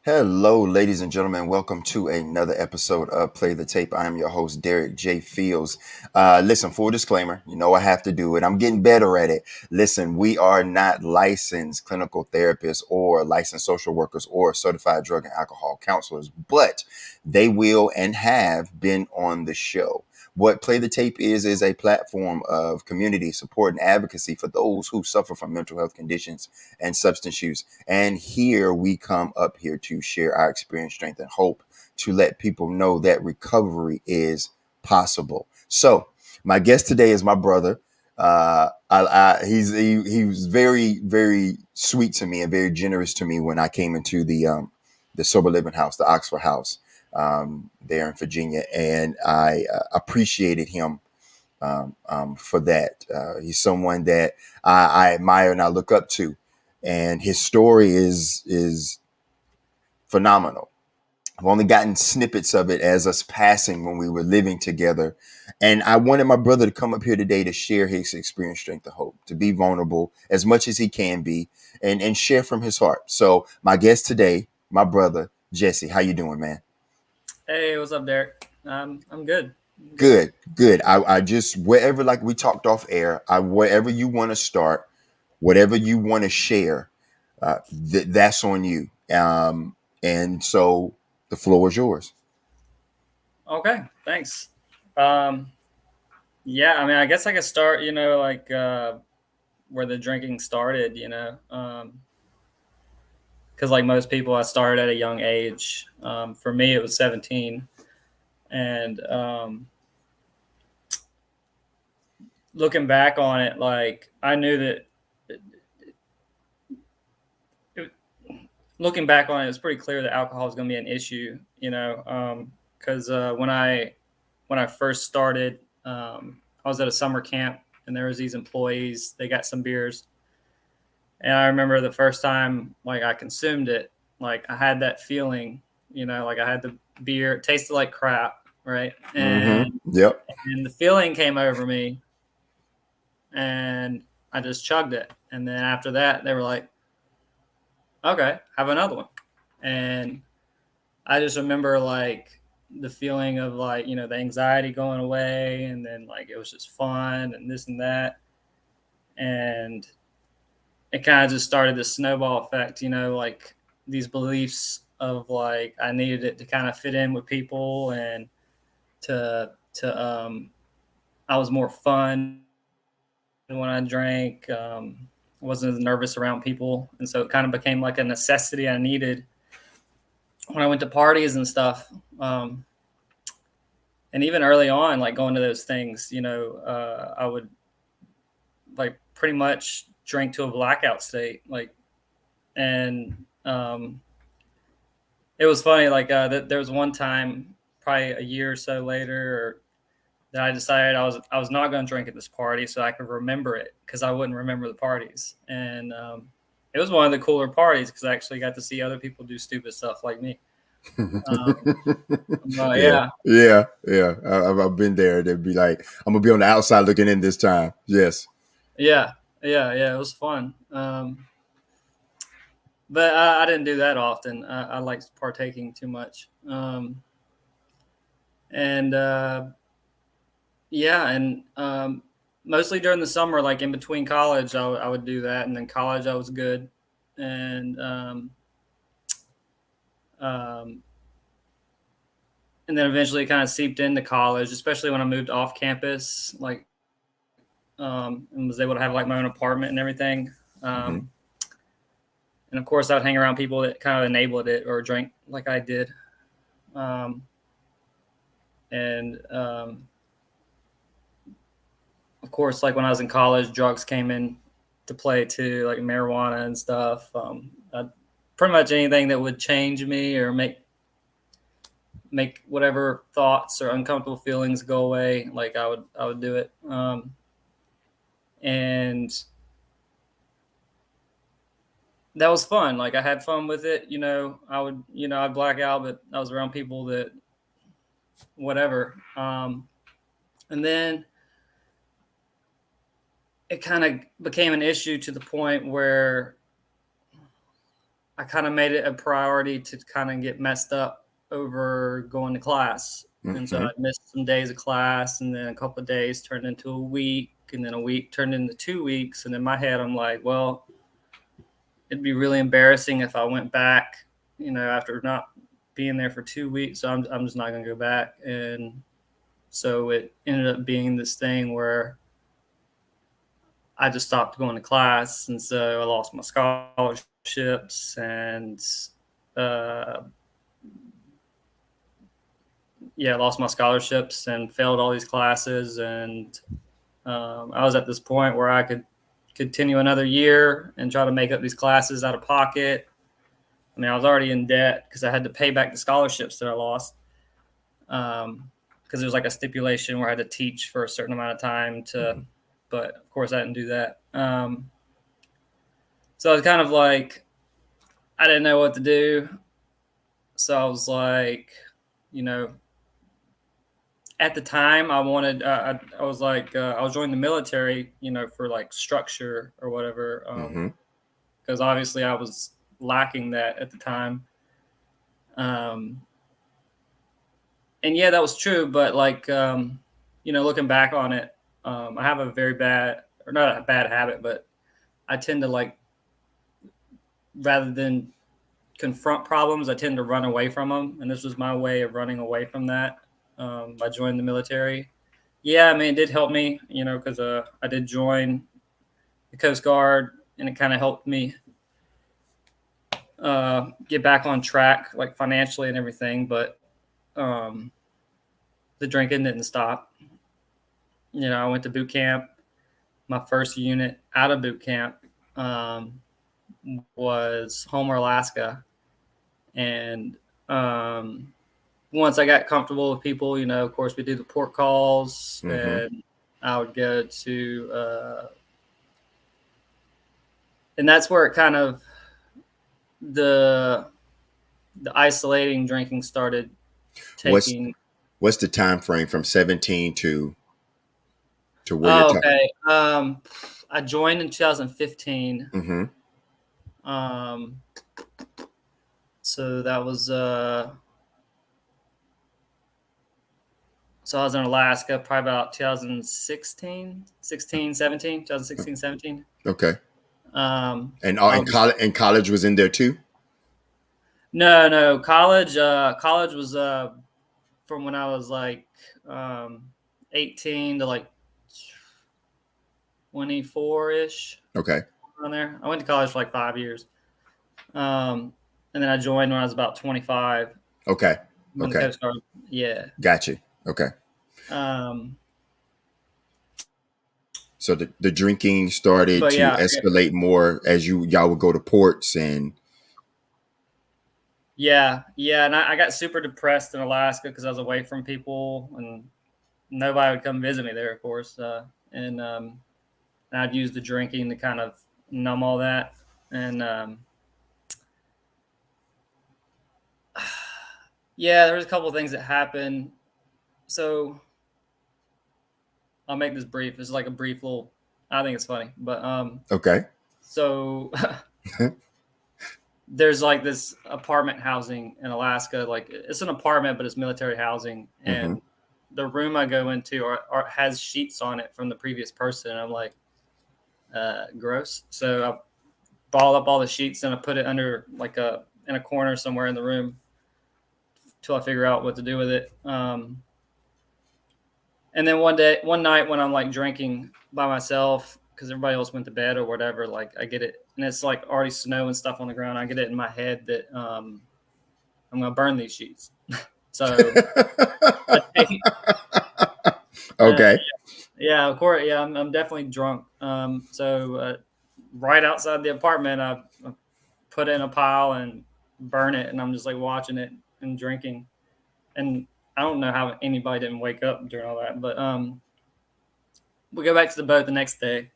Hello, ladies and gentlemen. Welcome to another episode of Play the Tape. I am your host, Derek J. Fields. Listen, full disclaimer, you know I have to do it. I'm getting better at it. Listen, we are not licensed clinical therapists or licensed social workers or certified drug and alcohol counselors, but they will and have been on the show. What Play the Tape is a platform of community support and advocacy for those who suffer from mental health conditions and substance use. And here we come up here to share our experience, strength, and hope to let people know that recovery is possible. So, my guest today is my brother. He was very sweet to me and very generous to me when I came into the sober living house, the Oxford House, there in Virginia, and I appreciated him for that. He's someone that I admire and I look up to, and his story is phenomenal. I've only gotten snippets of it as us passing when we were living together, and I wanted my brother to come up here today to share his experience, strength, and hope, to be vulnerable as much as he can be, and share from his heart. So, my guest today, my brother Jesse, how you doing, man? Hey, what's up, Derek? I'm good. I'm good. Good. I just wherever, like we talked off air, wherever you want to start, whatever you want to share, that's on you. And so the floor is yours. Okay, thanks. Um, yeah, I mean, I guess I could start, where the drinking started, because like most people, I started at a young age. For me, it was 17. And looking back on it, like, I knew that, it, looking back on it, it's pretty clear that alcohol was going to be an issue, because when I first started, I was at a summer camp and there was these employees. They got some beers, and I remember the first time like I consumed it, like I had that feeling, like I had the beer. It tasted like crap, right? Mm-hmm. Yep. And the feeling came over me, and I just chugged it. And then after that, they were like, "Okay, have another one." And I just remember like the feeling of like, the anxiety going away, and then like it was just fun and this and that. And it kind of just started this snowball effect, like these beliefs of like I needed it to kind of fit in with people, and to I was more fun when I drank. I wasn't as nervous around people, and so it kind of became like a necessity I needed when I went to parties and stuff. Um, and even early on, like going to those things, I would like pretty much drink to a blackout state, like, and it was funny. Like, there was one time, probably a year or so later, that I decided I was not going to drink at this party so I could remember it, because I wouldn't remember the parties. And it was one of the cooler parties because I actually got to see other people do stupid stuff like me. Um, Yeah, yeah, yeah. I've been there. They'd be like, I'm gonna be on the outside looking in this time. Yes. yeah, yeah. It was fun. But I didn't do that often. I liked partaking too much. And Yeah, and mostly during the summer, like in between college, I would do that, and then college I was good, and um, and then eventually it kind of seeped into college, especially when I moved off campus, like, and was able to have like my own apartment and everything. Mm-hmm. Um, and of course, I would hang around people that kind of enabled it or drank like I did. Um, and Of course, like when I was in college, drugs came in to play too, like marijuana and stuff. Pretty much anything that would change me or make whatever thoughts or uncomfortable feelings go away, like I would do it. And that was fun. Like I had fun with it. I'd black out, but I was around people that whatever. And then it kind of became an issue to the point where I kind of made it a priority to kind of get messed up over going to class. And so I Mm-hmm. missed some days of class, and then a couple of days turned into a week, and then a week turned into 2 weeks. And in my head, I'm like, well, it'd be really embarrassing if I went back, after not being there for 2 weeks. So I'm just not going to go back. And so it ended up being this thing where I just stopped going to class. And so I lost my scholarships and, uh, yeah, lost my scholarships and failed all these classes. And I was at this point where I could continue another year and try to make up these classes out of pocket. I mean, I was already in debt because I had to pay back the scholarships that I lost. Because there was like a stipulation where I had to teach for a certain amount of time Mm-hmm. but of course I didn't do that. So I was kind of like, I didn't know what to do. So I was like, you know, at the time I wanted, I was like, I was joining the military, for like structure or whatever. Mm-hmm. Because obviously I was lacking that at the time. Um, and yeah, that was true. But like, looking back on it, I have a very bad, or not a bad habit, but I tend to like, rather than confront problems, I tend to run away from them. And this was my way of running away from that, by joining the military. Yeah, I mean, it did help me, because I did join the Coast Guard, and it kind of helped me get back on track, like financially and everything. But um, the drinking didn't stop. I went to boot camp. My first unit out of boot camp um, was Homer, Alaska. And once I got comfortable with people, of course, we do the port calls, Mm-hmm. and I would go to, and that's where it kind of, the the isolating drinking started What's taking. what's the time frame from 17 to where you're Oh, talking? okay. I joined in 2015. Mm-hmm. Um, so that was so I was in Alaska probably about 2016, 17. Okay. And I was college was in there too. no college. College was from when I was like um, 18 to like 24 ish, Okay. on there. I went to college for like 5 years, um, and then I joined when I was about 25 Okay. in the Okay. Coast Guard. Yeah. Got you. Okay. Um, So the drinking started but to yeah, escalate more as y'all would go to ports and yeah, and I got super depressed in Alaska because I was away from people, and nobody would come visit me there, of course. And I'd use the drinking to kind of numb all that. And yeah, there was a couple of things that happened. So I'll make this brief. It's like a brief little. I think it's funny, but okay. so there's like this apartment housing in Alaska. Like it's an apartment, but it's military housing, Mm-hmm. and the room I go into has sheets on it from the previous person. And I'm like, gross. So I balled up all the sheets and I put it under like in a corner somewhere in the room till I figure out what to do with it. And then one night when I'm like drinking by myself because everybody else went to bed or whatever, like I get it, and it's like already snow and stuff on the ground. I get it in my head that I'm gonna burn these sheets. So I take, uh, okay. yeah, of course, yeah, I'm definitely drunk. So right outside the apartment, I put it in a pile and burn it, and I'm just like watching it and drinking. And I don't know how anybody didn't wake up during all that, but we go back to the boat the next day,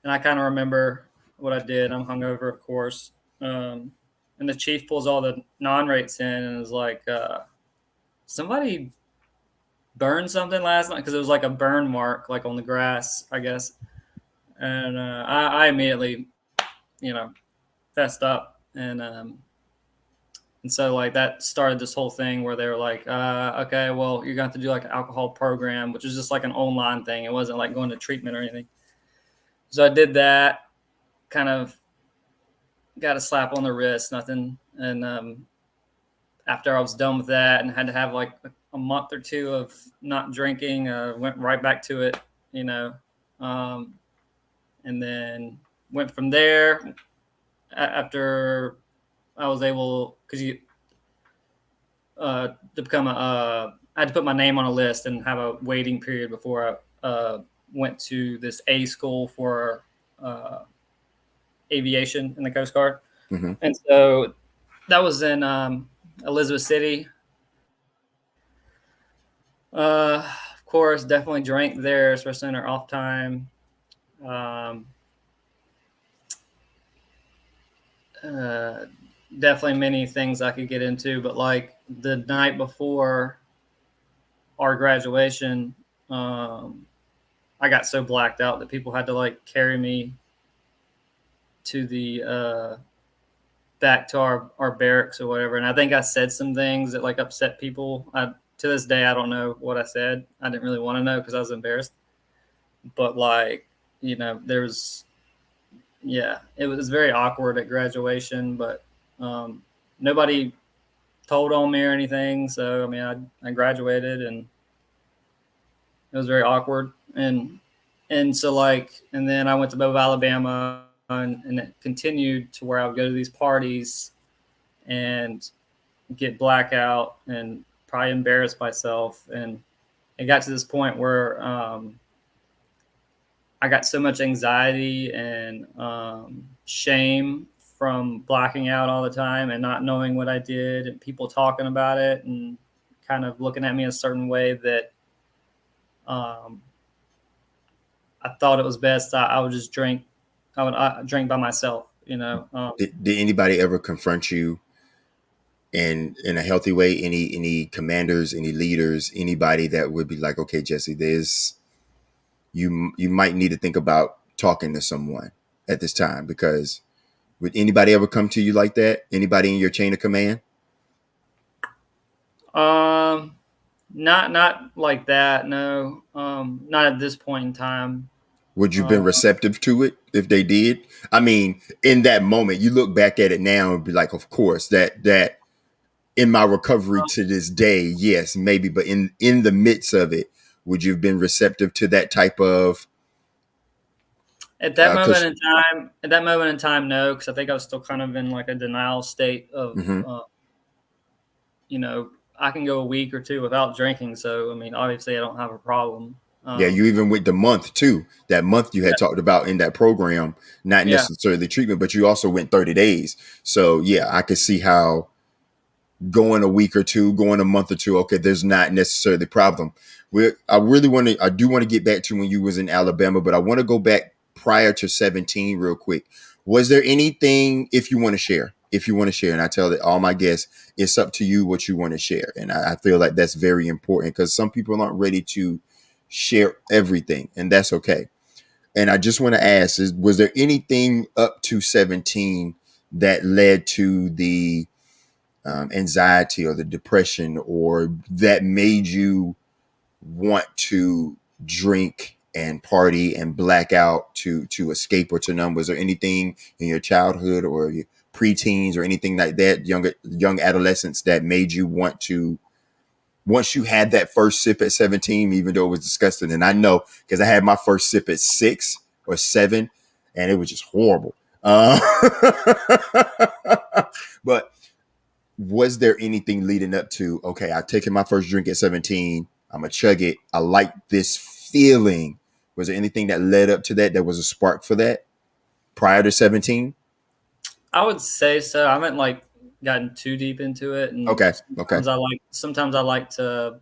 and I kind of remember what I did. I'm hungover, of course, and the chief pulls all the non-rates in and is like, "Somebody burned something last night," because it was like a burn mark, like on the grass, I guess. And I immediately, you know, fessed up, and so like that started this whole thing where they were like, okay, well, you're going to have to do like an alcohol program, which was just like an online thing. It wasn't like going to treatment or anything. So I did that, kind of got a slap on the wrist, nothing. And after I was done with that and had to have like a month or two of not drinking, went right back to it, you know, um, and then went from there after I was able, because you to become I had to put my name on a list and have a waiting period before I went to this A school for uh, aviation in the Coast Guard. Hmm. And so that was in Elizabeth City. Of course, definitely drank there, especially in our off time. Um, uh, Definitely many things I could get into, but like the night before our graduation, um, I got so blacked out that people had to like carry me to the back to our barracks or whatever. And I think I said some things that like upset people. To this day I don't know what I said. I didn't really want to know because I was embarrassed. But like, there's yeah, it was very awkward at graduation, but um, nobody told on me or anything. So I mean, I graduated and it was very awkward. And so like, and then I went to Bob, Alabama, and it continued to where I would go to these parties and get blackout and probably embarrass myself. And it got to this point where I got so much anxiety and shame from blacking out all the time and not knowing what I did and people talking about it and kind of looking at me a certain way that um, I thought it was best. I would just drink. I drink by myself. Did anybody ever confront you in a healthy way? Any commanders, any leaders, anybody that would be like, okay, Jesse, there's you might need to think about talking to someone at this time, because would anybody ever come to you like that? Anybody in your chain of command? Um, not like that. No. Not at this point in time. Would you have Uh, been receptive to it if they did? I mean, in that moment, you look back at it now and be like, of course, that in my recovery to this day, yes, maybe, but in the midst of it, would you have been receptive to that type of At cause that moment in time, no, because I think I was still kind of in like a denial state of, mhm. you know, I can go a week or two without drinking. So, I mean, obviously, I don't have a problem. Yeah, you even went the month too. That month you had Yeah, talked about in that program, not yeah. necessarily treatment, but you also went 30 days. So yeah, I could see how going a week or two, going a month or two, okay, there's not necessarily the problem. I do want to get back to when you was in Alabama, but I want to go back prior to 17 real quick. Was there anything, if you want to share, and I tell that all my guests, it's up to you what you want to share. And I feel like that's very important because some people aren't ready to share everything, and that's okay. And I just want to ask, was there anything up to 17 that led to the anxiety or the depression, or that made you want to drink and party and black out to escape or to numb? Was there anything in your childhood or your preteens or anything like that, young adolescence, that made you want to, once you had that first sip at 17, even though it was disgusting? And I know because I had my first sip at 6 or 7 and it was just horrible. But was there anything leading up to, okay, I've taken my first drink at 17, I'm gonna chug it, I like this feeling? Was there anything that led up to that, that was a spark for that prior to 17? I would say so. I haven't like gotten too deep into it, and Okay, okay. sometimes I like to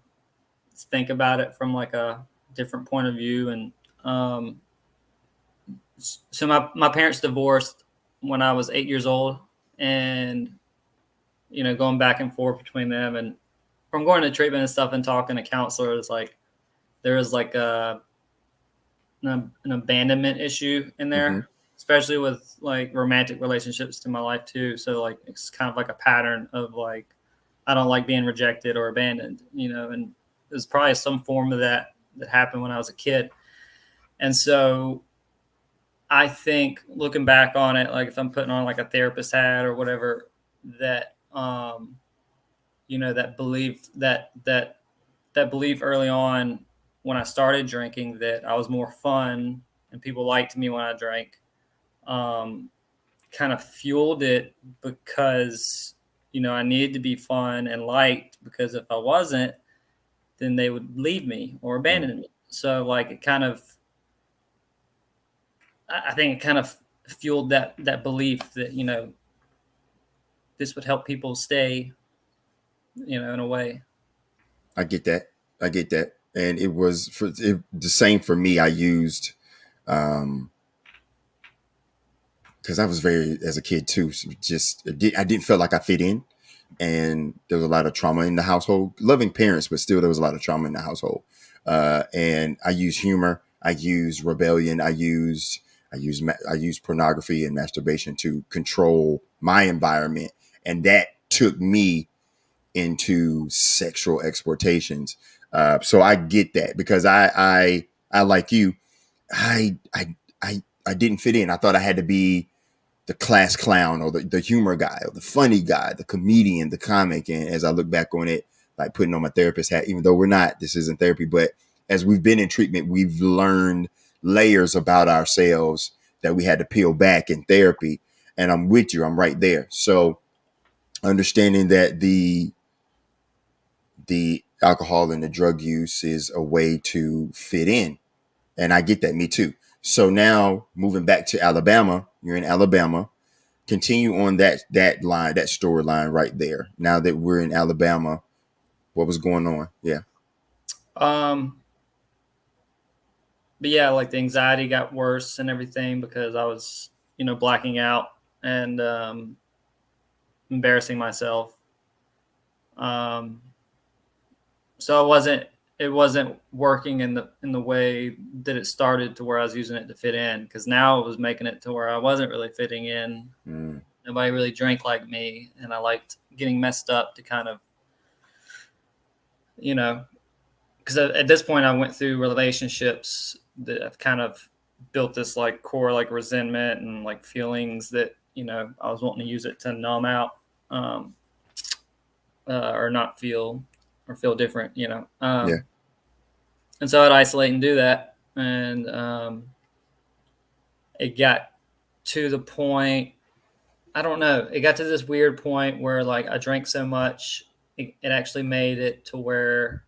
think about it from like a different point of view. And um, so my parents divorced when I was 8 years old, and going back and forth between them, and from going to treatment and stuff and talking to counselors, like there was like an abandonment issue in Hmm. there. especially with like romantic relationships in my life too. So like it's kind of like a pattern of like I don't like being rejected or abandoned, and there's probably some form of that happened when I was a kid. And so I think looking back on it, like if I'm putting on like a therapist hat or whatever, that that belief early on when I started drinking that I was more fun and people liked me when I drank, um, kind of fueled it because I needed to be fun and liked because if I wasn't, then they would leave me or Mm. abandon me. So like it kind of, I think it kind of fueled that belief that this would help people stay, in a way. I get that. I get that. And it was the same for me. I used um because I was very as a kid too. So I didn't feel like I fit in, and there was a lot of trauma in the household. Loving parents, but still there was a lot of trauma in the household. And I used humor. I used rebellion. I used pornography and masturbation to control my environment, and that took me into sexual exploitations. So I get that because I like you. I I I didn't fit in. I thought I had to be the class clown or the humor guy or the funny guy, the comedian, the comic. And as I look back on it, like putting on my therapist hat, even though this isn't therapy, but as we've been in treatment, we've learned layers about ourselves that we had to peel back in therapy. And I'm with you. I'm right there. So understanding that the alcohol and the drug use is a way to fit in. And I get that, me too. So now moving back to Alabama, you're in Alabama. Continue on that line, that storyline right there. Now that we're in Alabama, what was going on? Yeah. Um, but yeah, like the anxiety got worse and everything because I was, blacking out and embarrassing myself. Um, so it wasn't working in the way that it started to where I was using it to fit in because now it was making it to where I wasn't really fitting in. Mm, Nobody really drank like me, and I liked getting messed up to kind of, you know, because at this point I went through relationships that have kind of built this like core like resentment and like feelings that I was wanting to use it to numb out, um, or not feel or feel different, yeah. and so I'd isolate and do that, and it got to the point. I don't know. It got to this weird point where like I drank so much, it actually made it to where,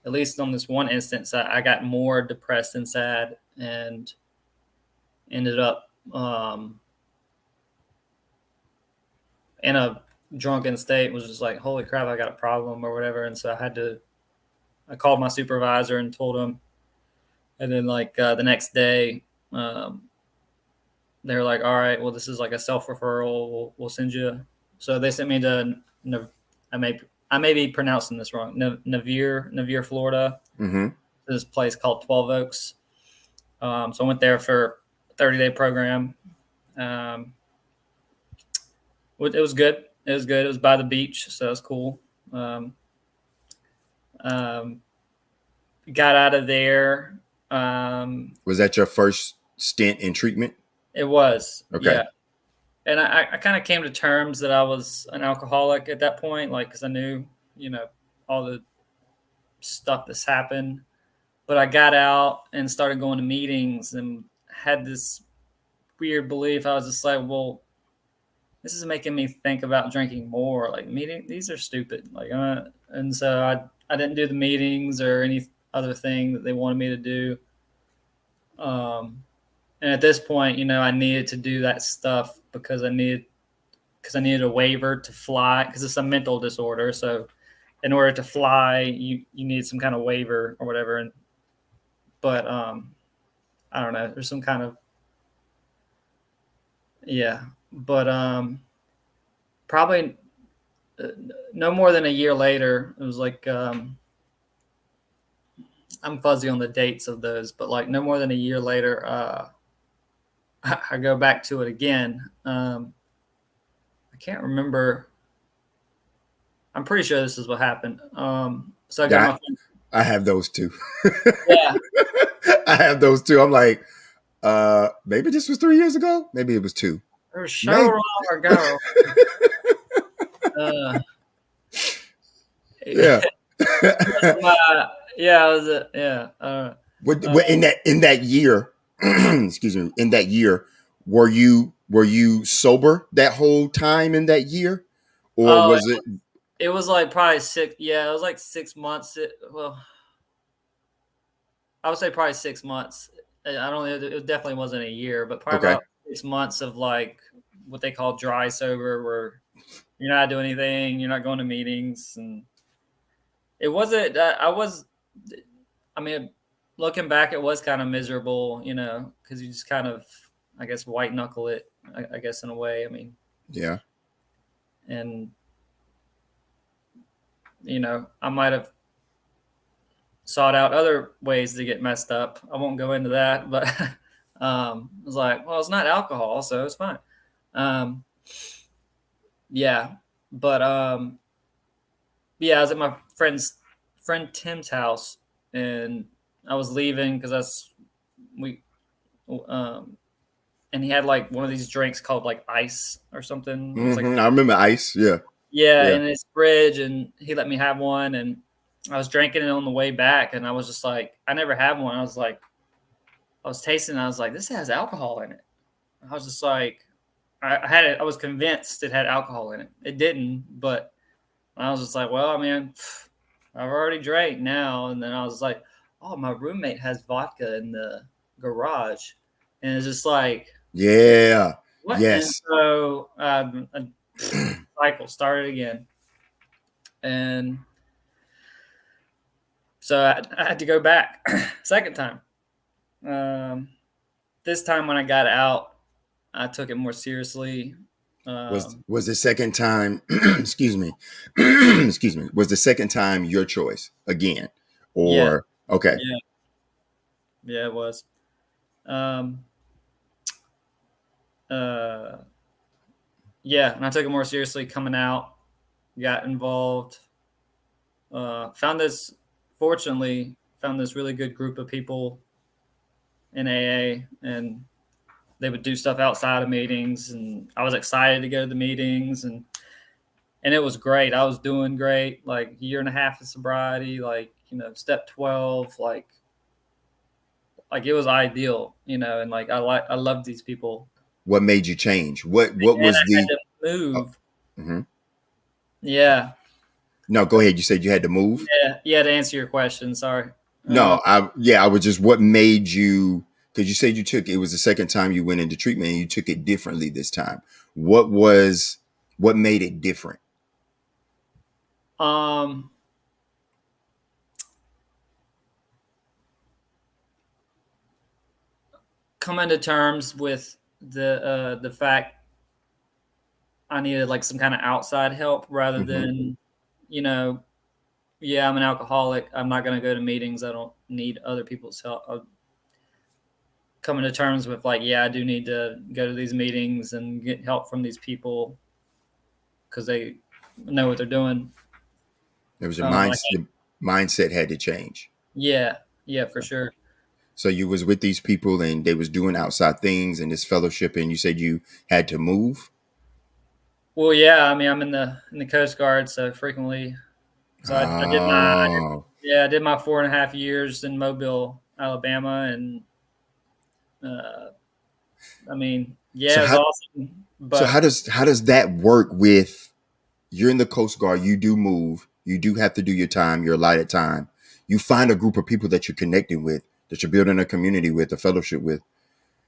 at least on this one instance, I got more depressed and sad, and ended up in a drunken state. Was just like, holy crap, I got a problem or whatever. And so I called my supervisor and told him. And then like the next day, um, they were like, all right, well, this is like a self referral. We'll send you. So they sent me to I may I may be pronouncing this wrong. Navier, Florida. Mm-hmm. This place called 12 Oaks. So I went there for a 30-day program. Um, it was good. It was good. It was by the beach, so it was cool. Um, um, got out of there. Um, Was that your first stint in treatment? it was, Okay. yeah. And I kind of came to terms that I was an alcoholic at that point, like because I knew, you know, all the stuff that's happened. But I got out and started going to meetings and had this weird belief. I was just like, well, this is making me think about drinking more. Like these are stupid. Like, and so I didn't do the meetings or any other thing that they wanted me to do. Um, and at this point, I needed to do that stuff because I needed a waiver to fly because it's a mental disorder. So in order to fly, you need some kind of waiver or whatever. But I don't know. There's some kind of, yeah. But probably uh, no more than a year later, it was like I'm fuzzy on the dates of those, but like no more than a year later, I go back to it again. I can't remember. I'm pretty sure this is what happened. So I go to Yeah, my friend. I have those too. Yeah, I have those too. I'm like, maybe this was 3 years ago. Maybe it was two. it was so Maybe. long ago. Uh, Yeah. my, yeah, it was yeah. What in that year? Excuse me. In that year, were you sober that whole time in that year, or Oh, was it it was like probably six. Yeah, it was like 6 months. Well, I would say probably 6 months. I don't. It definitely wasn't a year, but probably okay? about 6 months of like what they call dry sober, where you're not doing anything, you're not going to meetings, and it wasn't. I was. I mean, looking back, it was kind of miserable, because you just kind of, I guess, white knuckle it. I guess in a way. I mean, Yeah. and I might have sought out other ways to get messed up. I won't go into that, but I was like, well, it's not alcohol, so it's fine. Um, yeah, but yeah, I was at my friend Tim's house, and I was leaving because we um, and he had like one of these drinks called like ice or something. It was like, I remember ice. Yeah. yeah, Yeah. in his fridge, and he let me have one, and I was drinking it on the way back, and I was just like, I never had one. I was like, I was tasting, and I was like, this has alcohol in it. I was just like, I had it. I was convinced it had alcohol in it. It didn't, but I was just like, well, I mean, I've already drank now. And then I was like, oh, my roommate has vodka in the garage, and it's just like, Yeah. what? And Yes. so a cycle started again, and so I had to go back second time. Um, this time when I got out, I took it more seriously. Was the second time? Excuse me. Excuse me. Was the second time your choice again, Yeah, or okay? yeah, yeah, it was. Um, uh, yeah, and I took it more seriously coming out. Got involved. Fortunately, found this really good group of people in AA, and they would do stuff outside of meetings, and I was excited to go to the meetings, and it was great. I was doing great, like year and a half of sobriety, like step 12, like it was ideal, and like I loved these people, What made you change? What and was I had the? to Uh, move. mhm. Yeah, No, go ahead. You said you had to move. yeah, yeah. To answer your question, sorry. Uh, No, I was just what made you, because you said you took it was the second time you went into treatment and you took it differently this time. What was what made it different? um, Coming to terms with the fact I needed like some kind of outside help rather Hmm. than, you know, yeah, I'm an alcoholic. I'm not going to go to meetings. I don't need other people's help. Coming to terms with like, yeah, I do need to go to these meetings and get help from these people because they know what they're doing. It was I can't, your mindset had to change. yeah, yeah, for sure. So you was with these people and they was doing outside things and this fellowship, and you said you had to move. Well, yeah, I mean, I'm in the Coast Guard, so frequently, so Oh, I did my 4.5 years in Mobile, Alabama, and uh, I mean, so yeah, it was how awesome, so but how does that work with you're in the Coast Guard, you do move, you do have to do your time, your allotted time. You find a group of people that you're connecting with, that you're building a community with, a fellowship with.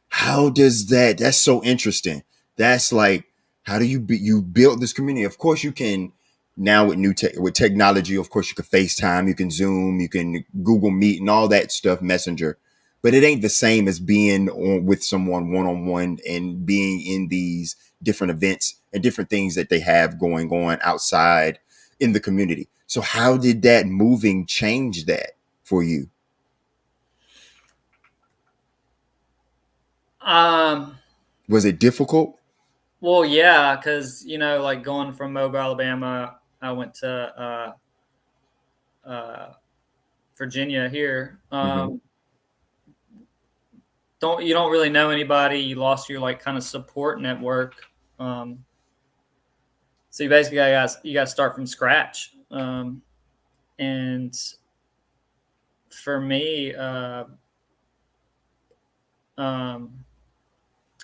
How does that's so interesting. That's like, how do you build this community? Of course you can now with with technology, of course you can FaceTime, you can Zoom, you can Google Meet and all that stuff, Messenger. But it ain't the same as being with someone one on one and being in these different events and different things that they have going on outside in the community. So how did that moving change that for you? um, Was it difficult? Well, yeah, because like going from Mobile, Alabama, I went to Virginia here. Mm-hmm. You don't really know anybody. You lost your like kind of support network. Um, so you got to start from scratch. And for me, um,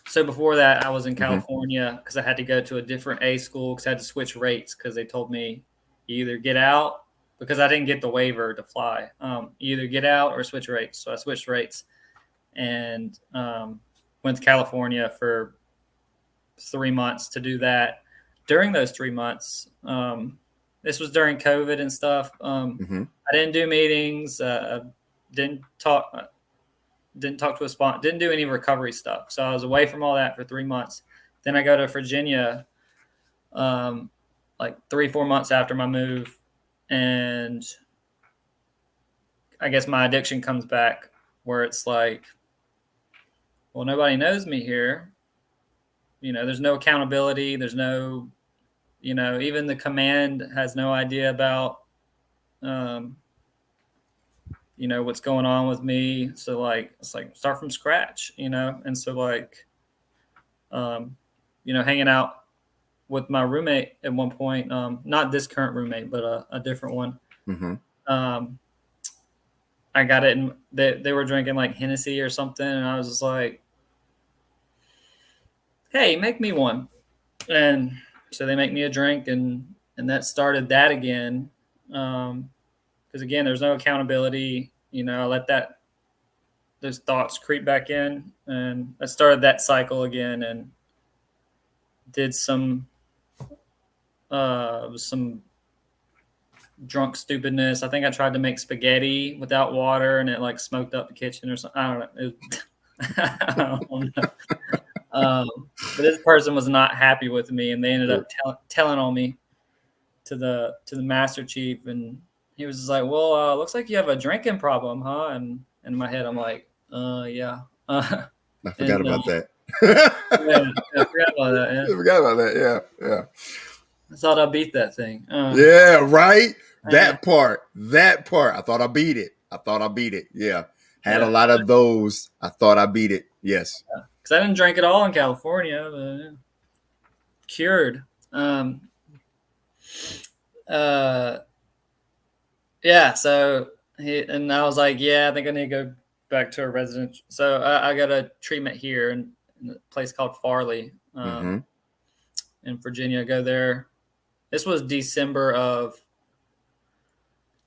so before that, I was in Mm-hmm. California because I had to go to a different A school because I had to switch rates because they told me you either get out because I didn't get the waiver to fly. You either get out or switch rates. So I switched rates and went to California for 3 months to do that. During those 3 months, this was during COVID and stuff. Mm-hmm. I didn't do meetings. Didn't talk. Didn't talk to a sponsor. Didn't do any recovery stuff. So I was away from all that for 3 months. Then I go to Virginia, like 3-4 months after my move, and I guess my addiction comes back, where it's like, well, nobody knows me here. There's no accountability. There's no, even the command has no idea about, um, what's going on with me. So like, it's like start from scratch, And so like, um, hanging out with my roommate at one point, not this current roommate, but a different one. Mm-hmm. Um, I got it, and they were drinking like Hennessy or something, and I was just like, "Hey, make me one." And so they make me a drink, and that started that again. Because again, there's no accountability. I let those thoughts creep back in, and I started that cycle again, and did some drunk stupidness. I think I tried to make spaghetti without water, and it like smoked up the kitchen or something. I don't know. I don't know. But this person was not happy with me, and they ended up telling on me to the master chief, and he was just like, "Well, looks like you have a drinking problem, huh?" And in my head, I'm like, yeah." I forgot And about that. yeah, I forgot about that. Yeah, I forgot about that. Yeah, yeah, I thought I beat that thing. yeah. Right. Yeah, That part. That part. I thought I beat it. I thought I beat it. Yeah. Had a yeah, lot of those. I thought I beat it. Yes. because I didn't drink at all in California, but cured. Um, uh, yeah. So and I was like, yeah, I think I need to go back to a residence. So I got a treatment here in a place called Farley, Mm-hmm. in Virginia. I go there. This was December of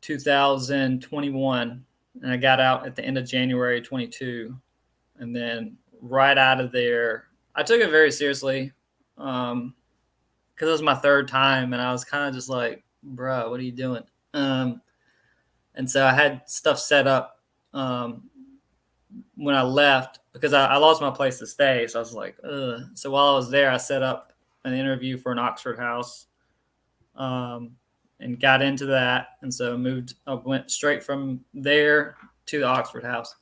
2021, and I got out at the end of January 22, and then right out of there, I took it very seriously. Because it was my third time, and I was kind of just like, "Bro, what are you doing?" Um, and so I had stuff set up when I left because I lost my place to stay. So I was like, ugh. So while I was there, I set up an interview for an Oxford house, um, and got into that. And so I went straight from there to the Oxford house.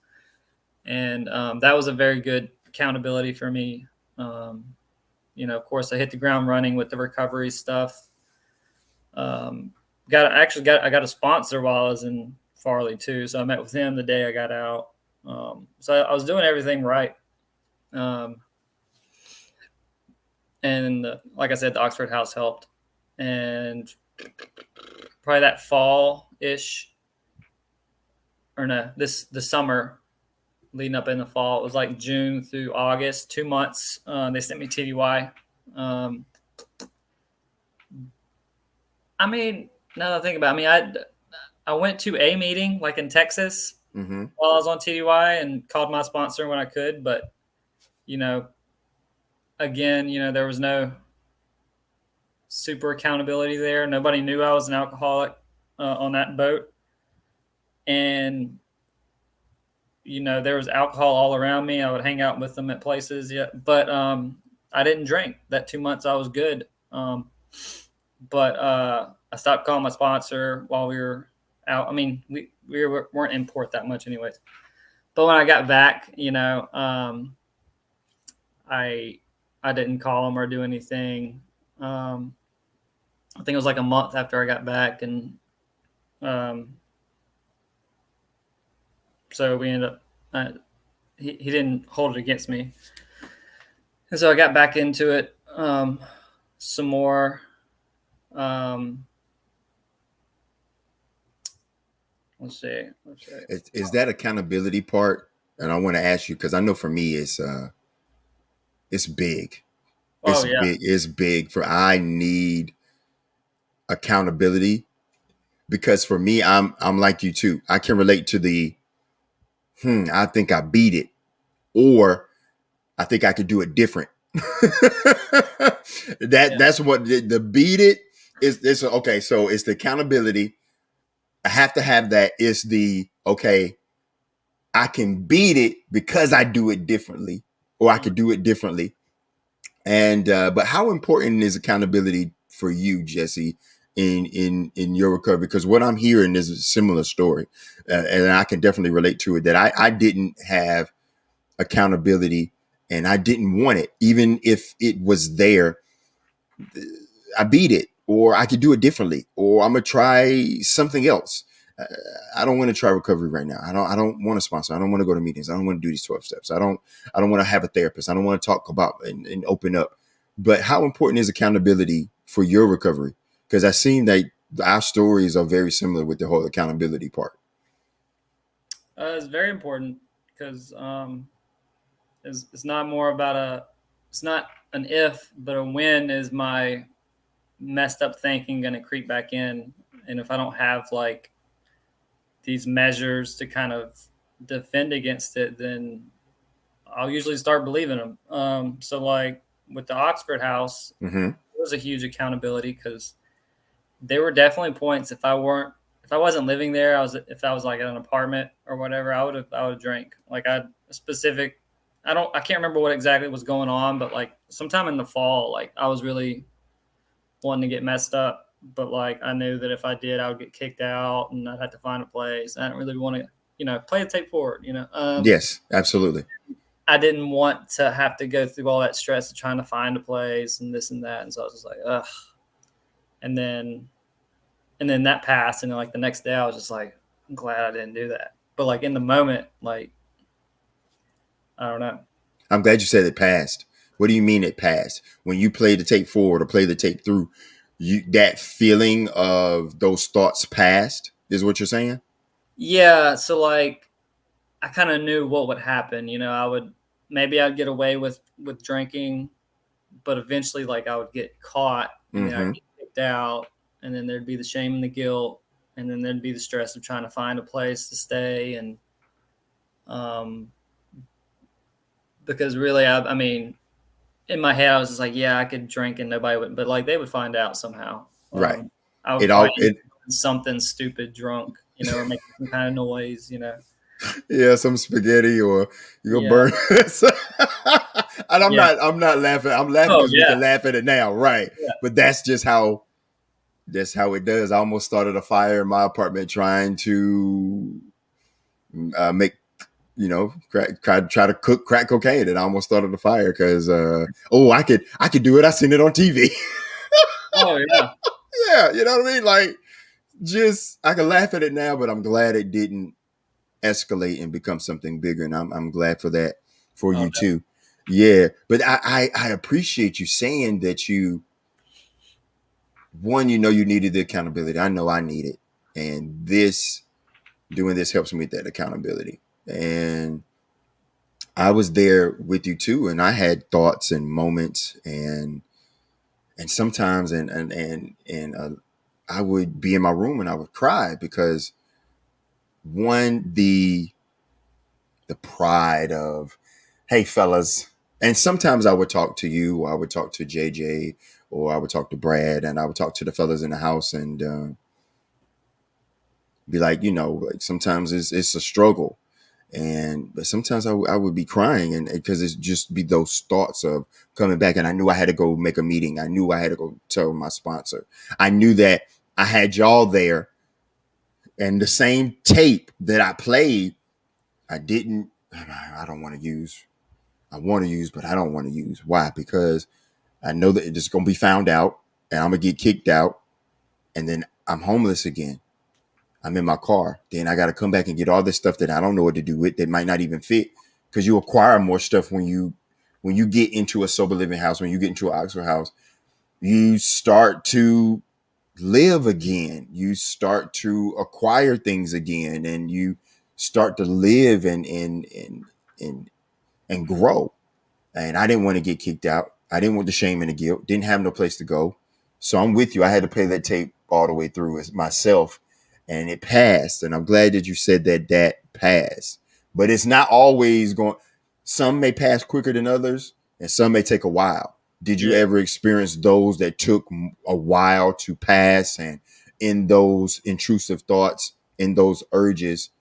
And that was a very good accountability for me. Of course, I hit the ground running with the recovery stuff. Um, I got a sponsor while I was in Farley too, so I met with him the day I got out. So I was doing everything right, um, and like I said, the Oxford House helped. And probably that fall ish, or no, the summer leading up in the fall, it was like June through August, 2 months. They sent me TDY. Um, I mean, now that I think about it, I went to a meeting like in Texas Mm-hmm. while I was on TDY and called my sponsor when I could. But, you know, again, there was no super accountability there. Nobody knew I was an alcoholic on that boat. And, there was alcohol all around me. I would hang out with them at places. Yeah. But I didn't drink. That 2 months I was good. But I stopped calling my sponsor while we were out. I mean, we weren't in port that much anyways. But when I got back, I I didn't call him or do anything. I think it was like a month after I got back, and um, so we ended up. He didn't hold it against me, and so I got back into it some more. Um, let's see. Let's see. Is that accountability part? And I want to ask you because I know for me it's big. Oh yeah, It's big for I need accountability because for me I'm like you too. I can relate to the I think I beat it or I think I could do it different. yeah, That's what the beat it is. It's okay. So it's the accountability. I have to have that. It's the okay. I can beat it because I do it differently, or I mm. could do it differently. And but how important is accountability for you, Jesse, in your recovery? Because what I'm hearing is a similar story, and I can definitely relate to it. That I didn't have accountability, and I didn't want it, even if it was there. I beat it, or I could do it differently, or I'm gonna try something else. Uh, I don't want to try recovery right now. I don't want to sponsor. I don't want to go to meetings. I don't want to do these 12 steps. I don't want to have a therapist. I don't want to talk about and open up. But how important is accountability for your recovery? Because I seen that our stories are very similar with the whole accountability part. it's very important because it's not more about it's not an if, but a when is my messed up thinking going to creep back in, and if I don't have like these measures to kind of defend against it, then I'll usually start believing them. So like with the Oxford House, Mm-hmm. it was a huge accountability because there were definitely points if I wasn't living there, if I was like in an apartment or whatever, I would have drank. Like I specific I can't remember what exactly was going on, but like sometime in the fall, like I was really wanting to get messed up. But like I knew that if I did, I would get kicked out and I'd have to find a place. I didn't really want to, play the tape forward, Yes, absolutely. I didn't want to have to go through all that stress of trying to find a place and this and that. And so I was just like, ugh. And then that passed, and then like the next day, I was just like, I'm glad I didn't do that. But like in the moment, like I don't know. I'm glad you said it passed. What do you mean it passed? When you play the tape forward or play the tape through, you that feeling of those thoughts passed is what you're saying? Yeah, so like I kind of knew what would happen. I would maybe I'd get away with drinking, but eventually like I would get caught, and then I'd Mm-hmm. get kicked out, and then there'd be the shame and the guilt, and then there'd be the stress of trying to find a place to stay, and um because really I mean in my head, I was just like, yeah, I could drink and nobody would, but like they would find out somehow. Right. I would It probably all end it up doing something stupid drunk, or making some kind of noise. yeah, some spaghetti or you go Yeah. burn. And Yeah. I'm not laughing. I'm laughing Oh, because we yeah. can laugh at it now, right? Yeah. But that's how it does. I almost started a fire in my apartment trying to make try to cook crack cocaine, and I almost started a fire because I could do it. I seen it on TV. Oh, yeah. Yeah, you know what I mean. Like just I can laugh at it now, but I'm glad it didn't escalate and become something bigger, and I'm glad for that for Oh, you too. Yeah, but I appreciate you saying that you needed the accountability. I know I need it, and this doing this helps me with that accountability. And I was there with you too, and I had thoughts and moments, and sometimes I would be in my room and I would cry because one the pride of, hey fellas, and sometimes I would talk to you, or I would talk to JJ, or I would talk to Brad, and I would talk to the fellas in the house, and be like, like sometimes it's a struggle, and but sometimes I would be crying, and because it's just be those thoughts of coming back, and I knew I had to go make a meeting. I knew I had to go tell my sponsor. I knew that I had y'all there, and the same tape that I played, I didn't. I don't want to use. I want to use, but I don't want to use. Why? Because I know that it's going to be found out and I'm going to get kicked out and then I'm homeless again. I'm in my car. Then I got to come back and get all this stuff that I don't know what to do with that might not even fit because you acquire more stuff when you get into a sober living house, when you get into an Oxford house, you start to live again. You start to acquire things again and you start to live and grow. And I didn't want to get kicked out. I didn't want the shame and the guilt. Didn't have no place to go. So I'm with you. I had to play that tape all the way through as myself, and it passed. And I'm glad that you said that that passed. But it's not always going. Some may pass quicker than others, and some may take a while. Did you Yeah. ever experience those that took a while to pass? And in those intrusive thoughts, in those urges,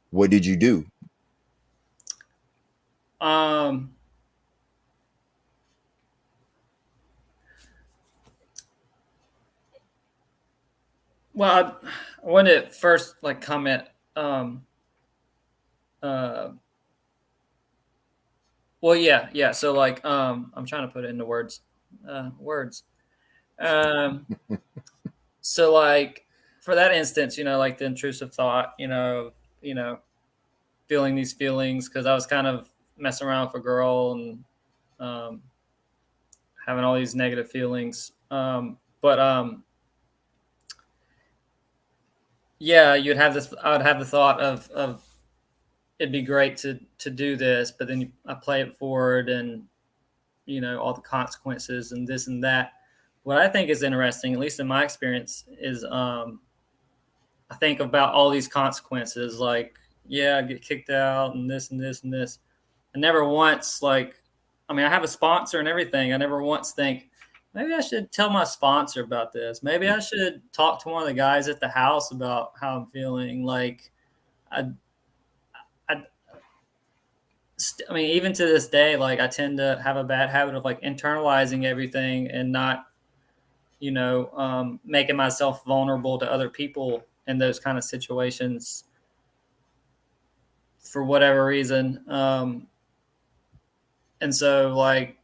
what did you do? Um, well, I want to first like comment. Uh, well, yeah, yeah. So like, I'm trying to put it into words. Words. Um, so like, for that instance, like the intrusive thought, you know, feeling these feelings because I was kind of messing around with a girl and um, having all these negative feelings. But yeah, you'd have this. I would have the thought of it'd be great to do this, but then I play it forward and all the consequences and this and that. What I think is interesting, at least in my experience, is I think about all these consequences, like yeah, I get kicked out and this and this and this. I never once like, I mean, I have a sponsor and everything. I never once think maybe I should tell my sponsor about this. Maybe I should talk to one of the guys at the house about how I'm feeling. Like I, I I mean, even to this day, like I tend to have a bad habit of like internalizing everything and not, making myself vulnerable to other people in those kind of situations for whatever reason. And so, like,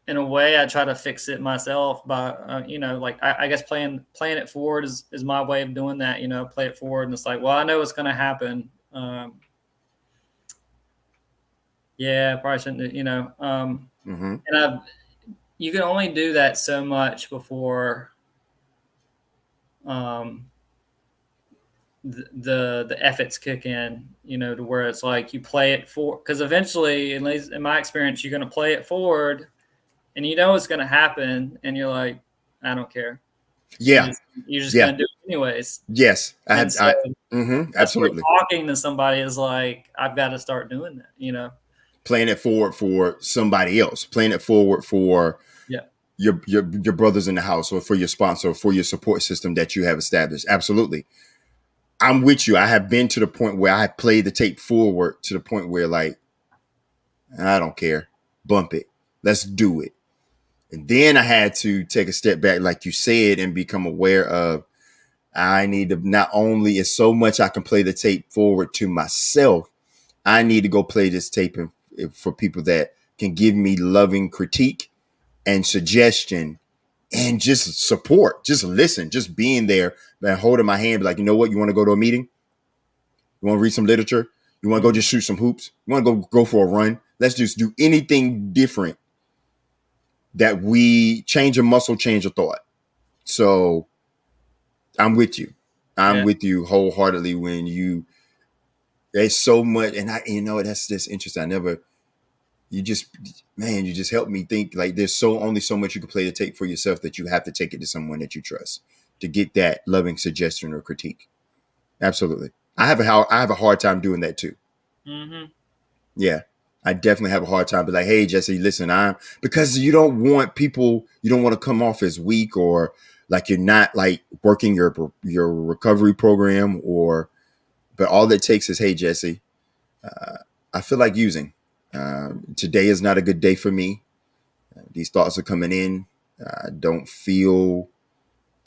in a way, I try to fix it myself by, like I guess playing it forward is my way of doing that. Play it forward, and it's like, well, I know what's going to happen. Yeah, probably shouldn't. Mm-hmm. And you can only do that so much before um, the efforts kick in. To where it's like you play it for because eventually, at least in my experience, you're going to play it forward, and you know it's going to happen, and you're like, I don't care. Yeah. You're just Yeah. going to do it anyways. Yes. I And had. so that's where Absolutely. talking to somebody is like, I've got to start doing that. Playing it forward for somebody else, playing it forward for Yeah. your brothers in the house or for your sponsor or for your support system that you have established. Absolutely. I'm with you. I have been to the point where I play the tape forward to the point where like I don't care. Bump it. Let's do it. And then I had to take a step back, like you said, and become aware of I need to not only is so much I can play the tape forward to myself, I need to go play this tape for people that can give me loving critique and suggestion and just support, just listen, just being there and holding my hand, be like, you know what, you want to go to a meeting? You want to read some literature? You want to go Mhm. just shoot some hoops? You want to go for a run? Let's just do anything different that we change a muscle, change a thought. So I'm with you. I'm Yeah. with you wholeheartedly when there's so much, and that's just interesting. You just, man, you just helped me think like there's only so much you can play to take for yourself that you have to take it to someone that you trust to get that loving suggestion or critique. Absolutely. I have a hard time doing that too. Hmm. Yeah. I definitely have a hard time. But like, hey, Jesse, listen, because you don't want people, you don't want to come off as weak or like you're not like working your recovery program but all that takes is, hey, Jesse, uh, I feel like using. Today is not a good day for me. These thoughts are coming in. I don't feel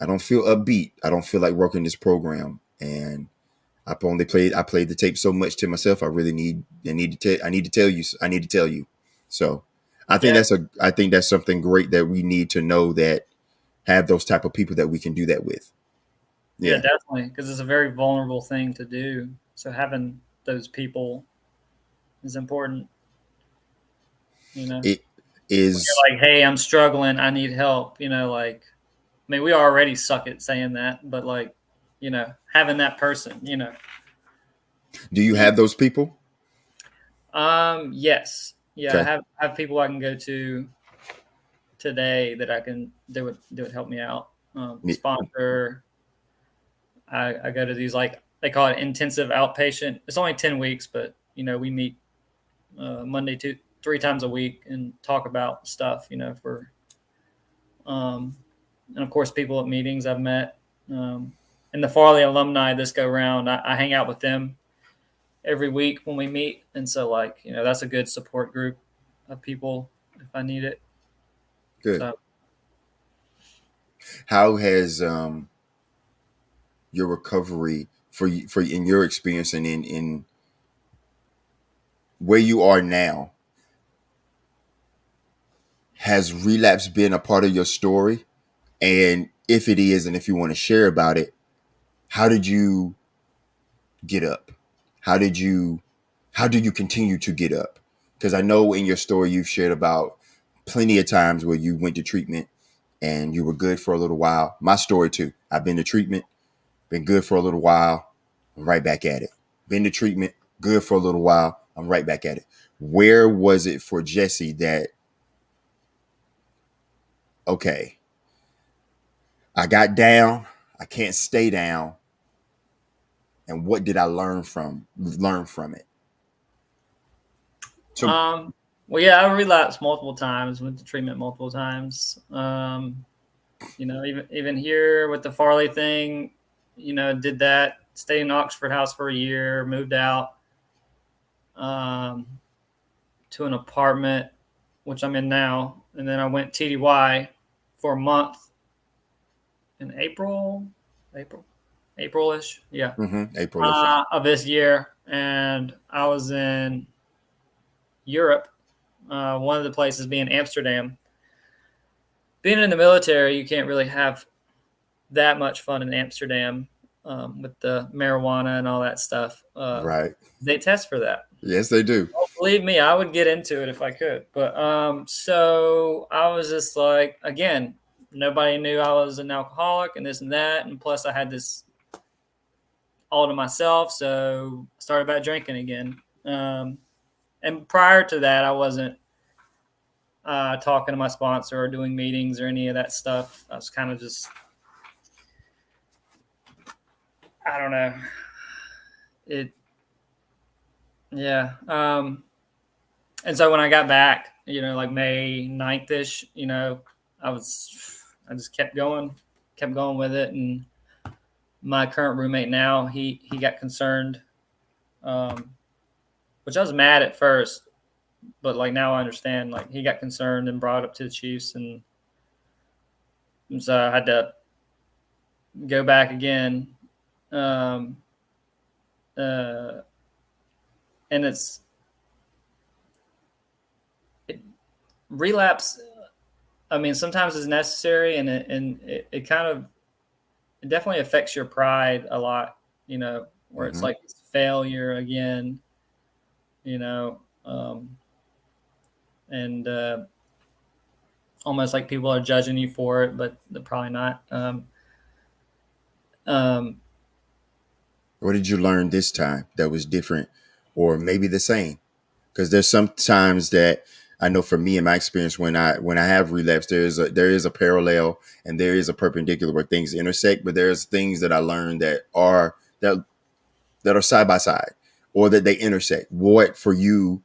I don't feel upbeat. I don't feel like working this program. And I played the tape so much to myself. I need to tell you. I need to tell you. So I think Yeah, that's something great that we need to know, that have those type of people that we can do that with. yeah, Yeah. definitely, because it's a very vulnerable thing to do. So having those people is important. It When is. you're like, "Hey, I'm struggling. I need help." Like, I mean, we already suck at saying that, but like, having that person. Do you You, have those people? yes, yeah, I Okay. have people I can go to today that they would help me out. Ne- Sponsor. I go to these, like, they call it intensive outpatient. It's only 10 weeks, but we meet Monday to 3 times a week and talk about stuff. For um, and of course people at meetings I've met. And the Farley alumni this go round, I hang out with them every week when we meet, and so like that's a good support group of people if I need it. Good. So How has your recovery for in your experience and in where you are now, has relapse been a part of your story? And if it is, and if you want to share about it, how did you get up? How did you how do you continue to get up? Because I know in your story you've shared about plenty of times where you went to treatment and you were good for a little while. My story too. I've been to treatment, been good for a little while, I'm right back at it. Been to treatment, good for a little while, I'm right back at it. Where was it for Jesse that, okay, I got down, I can't stay down, and what did I learn from it? So um well, yeah, I relapsed multiple times, went to treatment multiple times. Even here with the Farley thing, did that, stayed in Oxford House for a year, moved out um, to an apartment, which I'm in now. And then I went TDY for a month in April, April-ish, yeah, Aprilish. of this year. And I was in Europe, one of the places being Amsterdam. Being in the military, you can't really have that much fun in Amsterdam with the marijuana and all that stuff. Right. They test for that. Yes, they do. Oh, believe me, I would get into it if I could. But so I was just like, again, nobody knew I was an alcoholic and this and that, and plus I had this all to myself. So I started back drinking again. And prior to that, I wasn't talking to my sponsor or doing meetings or any of that stuff. I was kind of just, I don't know, it. Yeah. And so when I got back, like May 9th ish, I was, I just kept going with it. And my current roommate now, he got concerned, um, which I was mad at first, but like now I understand. Like he got concerned and brought it up to the Chiefs, and so I had to go back again. Um, uh, and it, relapse. I mean, sometimes it's necessary, and it kind of, it definitely affects your pride a lot. Where it's Hmm. like failure again. You know, um, and almost like people are judging you for it, but they're probably not. Um, What did you learn this time that was different, or maybe the same? Because there's some times that I know for me in my experience, when I have relapsed, there is a parallel and there is a perpendicular where things intersect, but there's things that I learned that are side by side, or that they intersect. What for you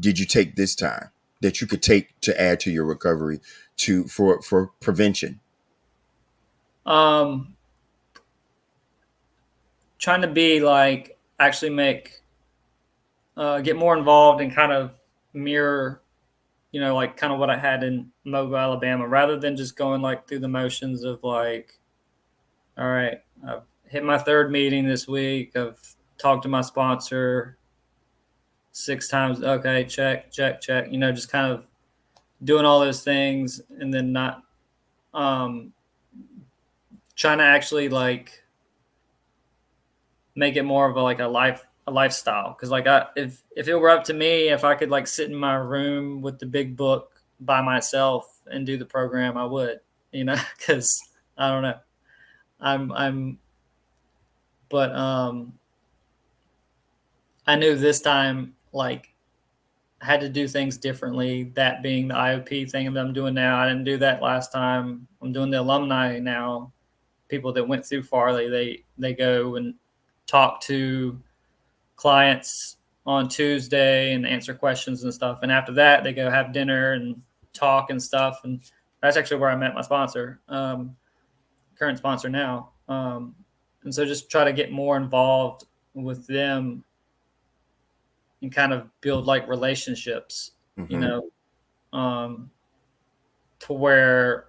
did you take this time that you could take to add to your recovery, to for prevention? um, Trying to be like actually get more involved and kind of mirror, like kind of what I had in Mobile, Alabama, rather than just going like through the motions of like, all right, I've hit my third meeting this week. I've talked to my sponsor, 6 times. Okay, check, check, check. Just kind of doing all those things, and then not um, trying to actually like make it more of a lifestyle. Because like if it were up to me, if I could like sit in my room with the big book by myself and do the program, I would. Because I don't know. I'm but I knew this time like I had to do things differently. That being the IOP thing that I'm doing now. I didn't do that last time. I'm doing the alumni now. People that went through Farley, they go and talk to clients on Tuesday and answer questions and stuff. And after that, they go have dinner and talk and stuff. And that's actually where I met my sponsor, current sponsor now. And so just try to get more involved with them and kind of build like relationships, you Mm-hmm. know, um, to where,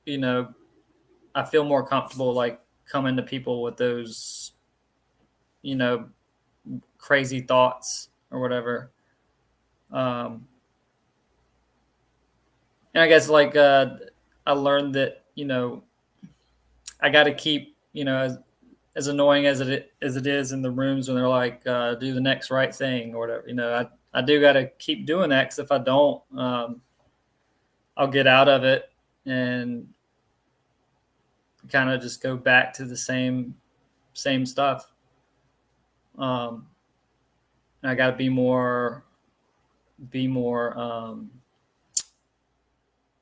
you know, I feel more comfortable like coming to people with those, you know, crazy thoughts or whatever. Um, and I guess like I learned that I got to keep as annoying as it is in the rooms when they're like do the next right thing or whatever. I do got to keep doing that because if I don't, I'll get out of it and kind of just go back to the same stuff. Um, and I got to be more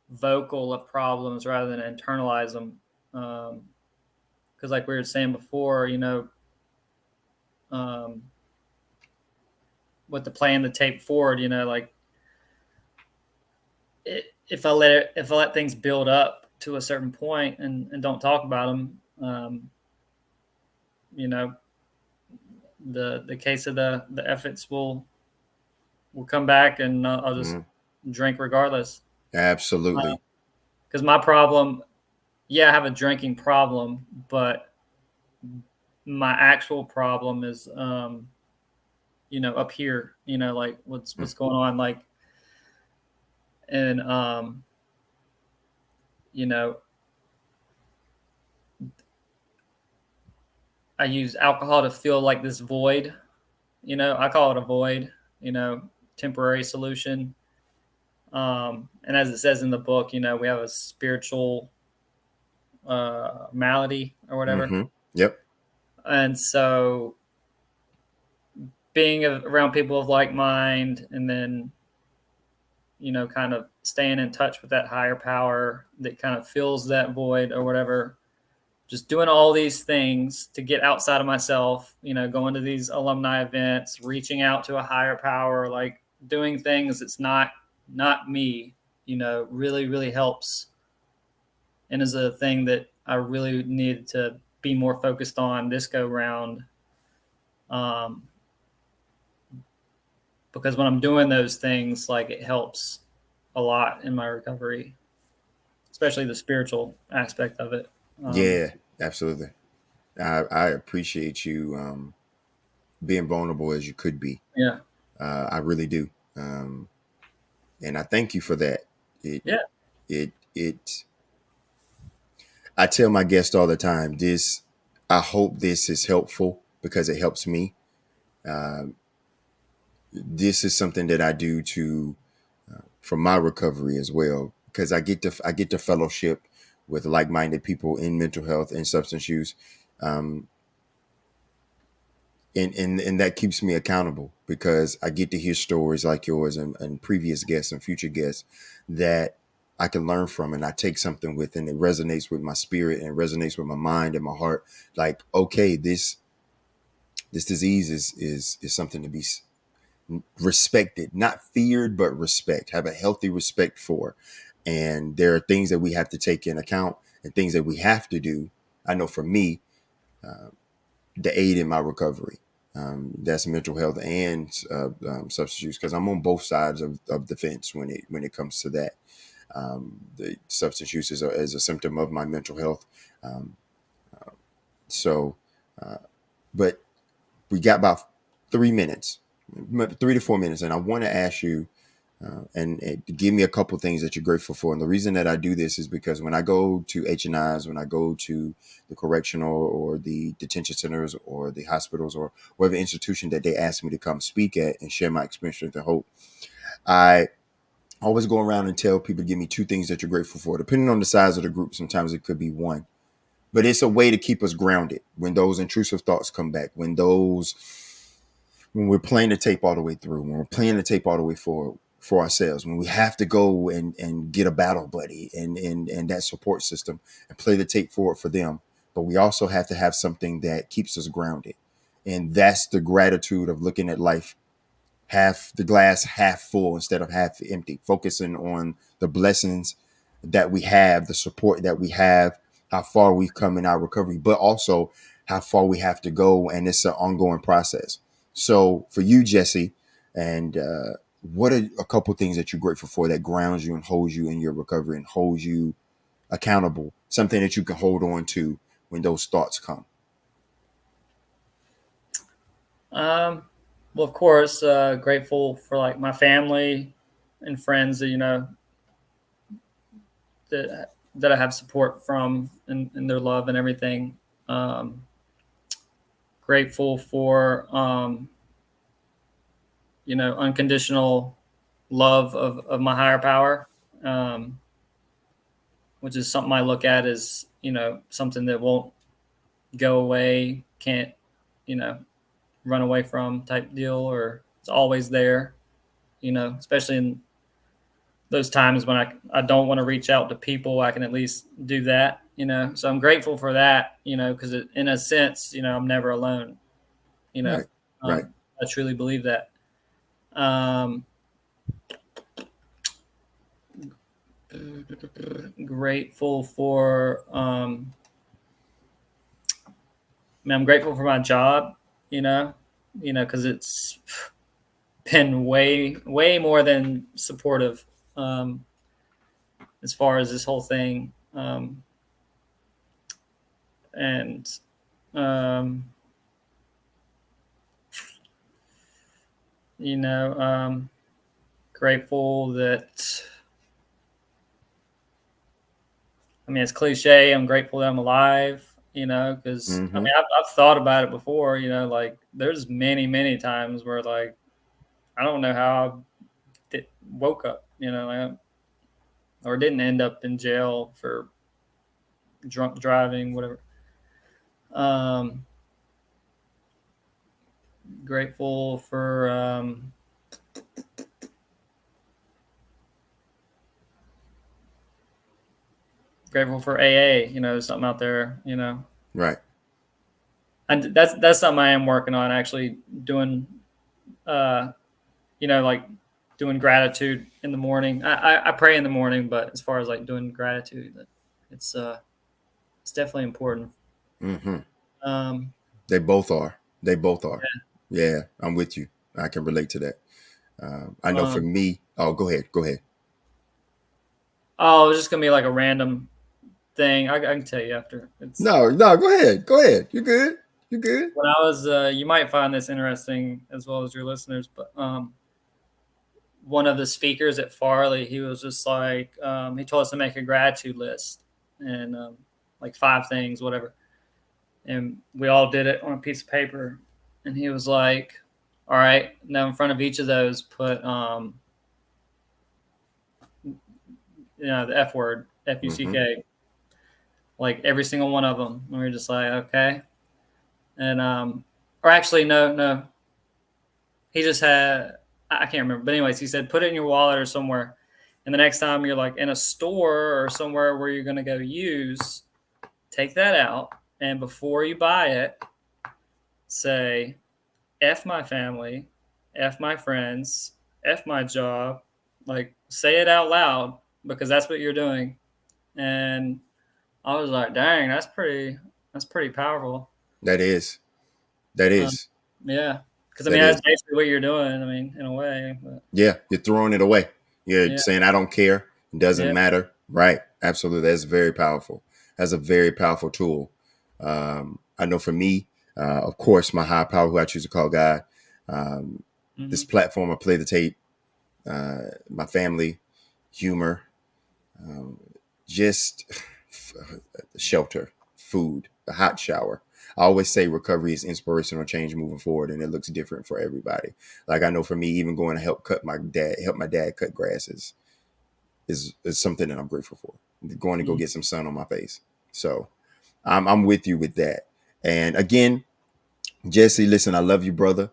vocal of problems rather than internalize them. Because like we were saying before, um, with the playing the tape forward, like if I let things build up to a certain point and don't talk about them, you know, the case of the efforts will come back, and I'll just Mm-hmm. drink regardless. Absolutely. Because my problem, yeah, I have a drinking problem, but my actual problem is, up here, like what's going on, like, and you know, I use alcohol to fill like this void. I call it a void. Temporary solution. And as it says in the book, we have a spiritual malady or whatever. Mm-hmm. Yep. And so being around people of like mind, and then kind of staying in touch with that higher power that kind of fills that void or whatever, just doing all these things to get outside of myself, going to these alumni events, reaching out to a higher power, like doing things that's not me, really really helps, and is a thing that I really needed to be more focused on this go round. um, because when I'm doing those things, like it helps a lot in my recovery, especially the spiritual aspect of it. Yeah, absolutely. I appreciate you being vulnerable as you could be. Yeah, I really do. And I thank you for that. It, yeah, it, I tell my guests all the time, I hope this is helpful because it helps me. Um, this is something that I do for my recovery as well, because I get to fellowship with like-minded people in mental health and substance use. Um, and that keeps me accountable because I get to hear stories like yours and previous guests and future guests that I can learn from, and I take something with, and it resonates with my spirit and it resonates with my mind and my heart. Like, okay, this disease is something to be respected, not feared, but respect. Have a healthy respect for, and there are things that we have to take in account and things that we have to do. I know for me, uh, the aid in my recovery. That's mental health and substance use, because I'm on both sides of the fence when it comes to that. The substance use is a symptom of my mental health. Um, so, uh, but we got about 3 minutes, 3 to 4 minutes, and I want to ask you and give me a couple things that you're grateful for. And the reason that I do this is because when I go to H&Is, when I go to the correctional or the detention centers or the hospitals or whatever institution that they ask me to come speak at and share my experience, strength, and hope, I always go around and tell people to give me two things that you're grateful for. Depending on the size of the group, sometimes it could be one. But it's a way to keep us grounded when those intrusive thoughts come back, when we're playing the tape all the way through, when we're playing the tape all the way for ourselves, when we have to go and get a battle buddy and that support system and play the tape for it for them. But we also have to have something that keeps us grounded. And that's the gratitude of looking at life half the glass half full instead of half empty, focusing on the blessings that we have, the support that we have, how far we've come in our recovery, but also how far we have to go. And it's an ongoing process. So for you, Jesse, and what are a couple things that you're grateful for that grounds you and holds you in your recovery and holds you accountable, something that you can hold on to when those thoughts come? Well, of course, grateful for like my family and friends that that I have support from and their love and everything. Grateful for unconditional love of my higher power, which is something I look at as something that won't go away, can't you know run away from type deal, or it's always there. Especially in those times when I don't want to reach out to people, I can at least do that. So I'm grateful for that. Because in a sense, I'm never alone. You know, Right, right, I truly believe that. Um, Grateful for I'm grateful for my job, because it's been way more than supportive, um, as far as this whole thing, and um, you know, grateful that, it's cliche. I'm grateful that I'm alive, because mm-hmm. I've thought about it before, like there's many times where like I don't know how I woke up, or didn't end up in jail for drunk driving, whatever. Um, Grateful for AA. Something out there. Right. And that's something I am working on. Actually, doing like doing gratitude in the morning. I pray in the morning, but as far as like doing gratitude, it's it's definitely important. Mm-hmm. Um, They both are. They both are. Yeah, I'm with you. I can relate to that. I know for um, me. Oh, go ahead. Go ahead. oh, it's just gonna be like a random thing. I can tell you after. It's No, no, go ahead. Go ahead. You're good. You're good. when I was. You might find this interesting as well as your listeners, but one of the speakers at Farley, he was just like, he told us to make a gratitude list and like 5 things, whatever. And we all did it on a piece of paper. And he was like, all right, now in front of each of those, put, the F word, FUCK, Mm-hmm. like every single one of them. And we were just like, okay. And, or actually, no, he just had, I can't remember. But anyways, he said, put it in your wallet or somewhere. And the next time you're like in a store or somewhere where you're going to go use, take that out. And before you buy it, say, F my family, F my friends, F my job. Like, say it out loud because that's what you're doing. And I was like, dang, that's pretty powerful. That is. That Um, is. yeah. Because, That that's is. basically what you're doing. In a way. But, Yeah, you're throwing it away. You're yeah. saying I don't care. It doesn't Yeah. matter. Right. Absolutely. That's very powerful. That's a very powerful tool. I know for me, of course, my high power, who I choose to call God. This Hmm. platform, I play the tape, my family, humor, just shelter, food, a hot shower. I always say recovery is inspirational change moving forward, and it looks different for everybody. Like I know for me, even going to help my dad cut grass is something that I'm grateful for. Going to go get some sun on my face. So I'm with you with that. And again, Jesse, listen, I love you, brother,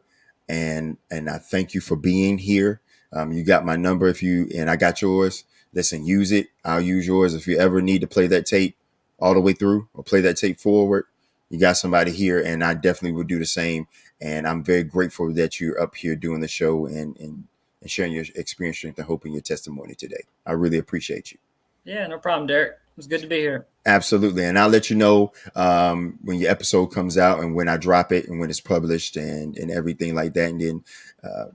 and I thank you for being here. You got my number if you and I got yours. Listen, use it. I'll use yours if you ever need to play that tape all the way through or play that tape forward. You got somebody here, and I definitely will do the same. And I'm very grateful that you're up here doing the show and sharing your experience, strength, and hope in your testimony today. I really appreciate you. Yeah, no problem, Derek. It was good to be here. Absolutely. And I'll let you know when your episode comes out and when I drop it and when it's published and everything like that. And then, uh,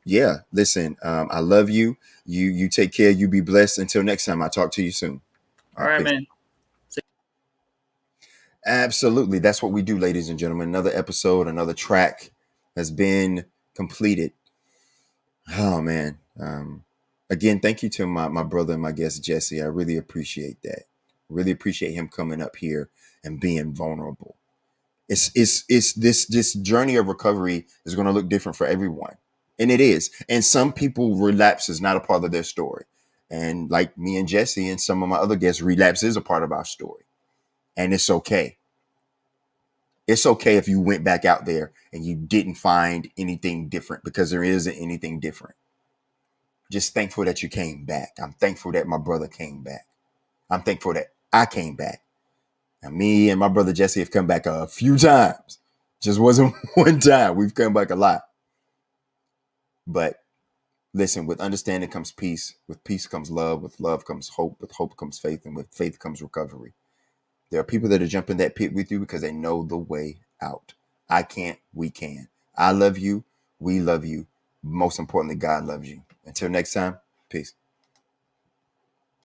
yeah, listen, I love you. You take care. You be blessed. Until next time, I'll talk to you soon. All All right, right, peace. man. Absolutely. That's what we do, ladies and gentlemen. Another episode, another track has been completed. Oh, man. Again, thank you to my brother and my guest, Jesse. I really appreciate that. Really appreciate him coming up here and being vulnerable. It's this journey of recovery is going to look different for everyone, and it is. And some people relapse is not a part of their story, and like me and Jesse and some of my other guests, relapse is a part of our story, and it's okay. It's okay if you went back out there and you didn't find anything different because there isn't anything different. Just thankful that you came back. I'm thankful that my brother came back. I'm thankful that I came back. And me and my brother Jesse have come back a few times. Just wasn't one time. We've come back a lot. But listen, with understanding comes peace. With peace comes love. With love comes hope. With hope comes faith. And with faith comes recovery. There are people that are jumping that pit with you because they know the way out. I can't. We can. I love you. We love you. Most importantly, God loves you. Until next time, peace.